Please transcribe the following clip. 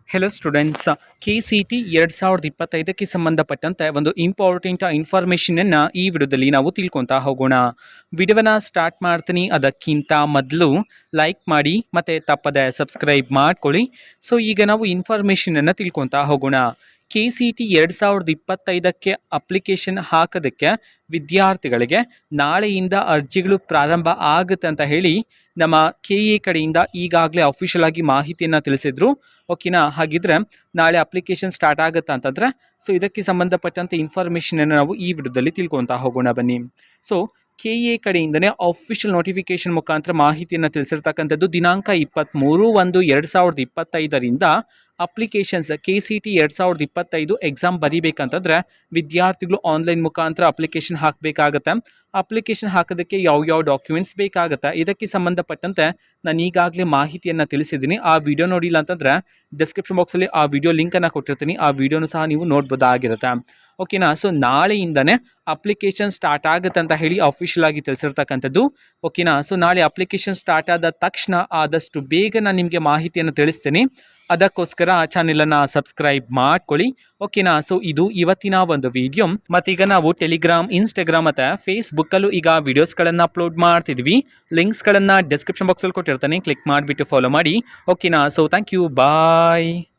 Hello students, KCT 2025ಕ್ಕೆ ಸಂಬಂಧಪಟ್ಟಂತೆ ಒಂದು important ಇನ್ಫಾರ್ಮೇಷನನ್ನು ಈ ವಿಡಿಯೋದಲ್ಲಿ ನಾವು ತಿಳ್ಕೊತಾ ಹೋಗೋಣ. ವಿಡಿಯೋನ ಸ್ಟಾರ್ಟ್ ಮಾಡ್ತೀನಿ. ಅದಕ್ಕಿಂತ ಮೊದಲು ಲೈಕ್ ಮಾಡಿ ಮತ್ತು ತಪ್ಪದೆ ಸಬ್ಸ್ಕ್ರೈಬ್ ಮಾಡ್ಕೊಳ್ಳಿ. ಸೊ ಈಗ ನಾವು ಇನ್ಫಾರ್ಮೇಷನನ್ನು ತಿಳ್ಕೊತಾ ಹೋಗೋಣ. KCT 2025ಕ್ಕೆ ಅಪ್ಲಿಕೇಶನ್ ಹಾಕೋದಕ್ಕೆ ವಿದ್ಯಾರ್ಥಿಗಳಿಗೆ ನಾಳೆಯಿಂದ ಅರ್ಜಿಗಳು ಪ್ರಾರಂಭ ಆಗುತ್ತೆ ಅಂತ ಹೇಳಿ ನಮ್ಮ KA ಕಡೆಯಿಂದ ಈಗಾಗಲೇ ಅಫಿಷಿಯಲ್ ಆಗಿ ಮಾಹಿತಿಯನ್ನು ತಿಳಿಸಿದ್ರು. ಓಕೆನಾ? ಹಾಗಿದ್ರೆ ನಾಳೆ ಅಪ್ಲಿಕೇಶನ್ ಸ್ಟಾರ್ಟ್ ಆಗುತ್ತಾ ಅಂತಂದರೆ ಸೊ ಇದಕ್ಕೆ ಸಂಬಂಧಪಟ್ಟಂತೆ ಇನ್ಫಾರ್ಮೇಷನನ್ನು ನಾವು ಈ ವಿಡಿಯೋದಲ್ಲಿ ತಿಳ್ಕೊತಾ ಹೋಗೋಣ ಬನ್ನಿ. ಸೊ KA ಕಡೆಯಿಂದನೇ ಅಫಿಷಿಯಲ್ ನೋಟಿಫಿಕೇಶನ್ ಮುಖಾಂತರ ಮಾಹಿತಿಯನ್ನು ತಿಳಿಸಿರ್ತಕ್ಕಂಥದ್ದು. ದಿನಾಂಕ 23/1/2025ರಿಂದ ಅಪ್ಲಿಕೇಶನ್ಸ್ KCT 2025 ಎಕ್ಸಾಮ್ ಬರೀಬೇಕಂತಂದರೆ ವಿದ್ಯಾರ್ಥಿಗಳು ಆನ್ಲೈನ್ ಮುಖಾಂತರ ಅಪ್ಲಿಕೇಶನ್ ಹಾಕಬೇಕಾಗತ್ತೆ. ಅಪ್ಲಿಕೇಶನ್ ಹಾಕೋದಕ್ಕೆ ಯಾವ ಡಾಕ್ಯುಮೆಂಟ್ಸ್ ಬೇಕಾಗುತ್ತೆ ಇದಕ್ಕೆ ಸಂಬಂಧಪಟ್ಟಂತೆ ನಾನು ಈಗಾಗಲೇ ಮಾಹಿತಿಯನ್ನು ತಿಳಿಸಿದ್ದೀನಿ. ಆ ವಿಡಿಯೋ ನೋಡಿಲ್ಲ ಅಂತಂದರೆ ಡಿಸ್ಕ್ರಿಪ್ಷನ್ ಬಾಕ್ಸಲ್ಲಿ ಆ ವಿಡಿಯೋ ಲಿಂಕನ್ನು ಕೊಟ್ಟಿರ್ತೀನಿ. ಆ ವಿಡಿಯೋನು ಸಹ ನೀವು ನೋಡ್ಬೋದಾಗಿರುತ್ತೆ. ಓಕೆನಾ? ಸೊ ನಾಳೆಯಿಂದನೇ ಅಪ್ಲಿಕೇಶನ್ ಸ್ಟಾರ್ಟ್ ಆಗುತ್ತೆ ಅಂತ ಹೇಳಿ ಅಫಿಷಿಯಲ್ ಆಗಿ ತಿಳಿಸಿರ್ತಕ್ಕಂಥದ್ದು. ಓಕೆನಾ? ಸೊ ನಾಳೆ ಅಪ್ಲಿಕೇಶನ್ ಸ್ಟಾರ್ಟ್ ಆದ ತಕ್ಷಣ ಆದಷ್ಟು ಬೇಗ ನಾನು ನಿಮಗೆ ಮಾಹಿತಿಯನ್ನು ತಿಳಿಸ್ತೀನಿ. ಅದಕ್ಕೋಸ್ಕರ ಆ ಚಾನೆಲನ್ನು ಸಬ್ಸ್ಕ್ರೈಬ್ ಮಾಡ್ಕೊಳ್ಳಿ. ಓಕೆನಾ? ಸೊ ಇದು ಇವತ್ತಿನ ಒಂದು ವಿಡಿಯೋ. ಮತ್ತೀಗ ನಾವು ಟೆಲಿಗ್ರಾಮ್, ಇನ್ಸ್ಟಾಗ್ರಾಮ್ ಮತ್ತು ಫೇಸ್ಬುಕ್ಕಲ್ಲೂ ಈಗ ವಿಡಿಯೋಸ್ಗಳನ್ನು ಅಪ್ಲೋಡ್ ಮಾಡ್ತಿದ್ವಿ. ಲಿಂಕ್ಸ್ಗಳನ್ನು ಡಿಸ್ಕ್ರಿಪ್ಷನ್ ಬಾಕ್ಸಲ್ಲಿ ಕೊಟ್ಟಿರ್ತಾನೆ, ಕ್ಲಿಕ್ ಮಾಡಿಬಿಟ್ಟು ಫಾಲೋ ಮಾಡಿ. ಓಕೆನಾ? So thank you, bye.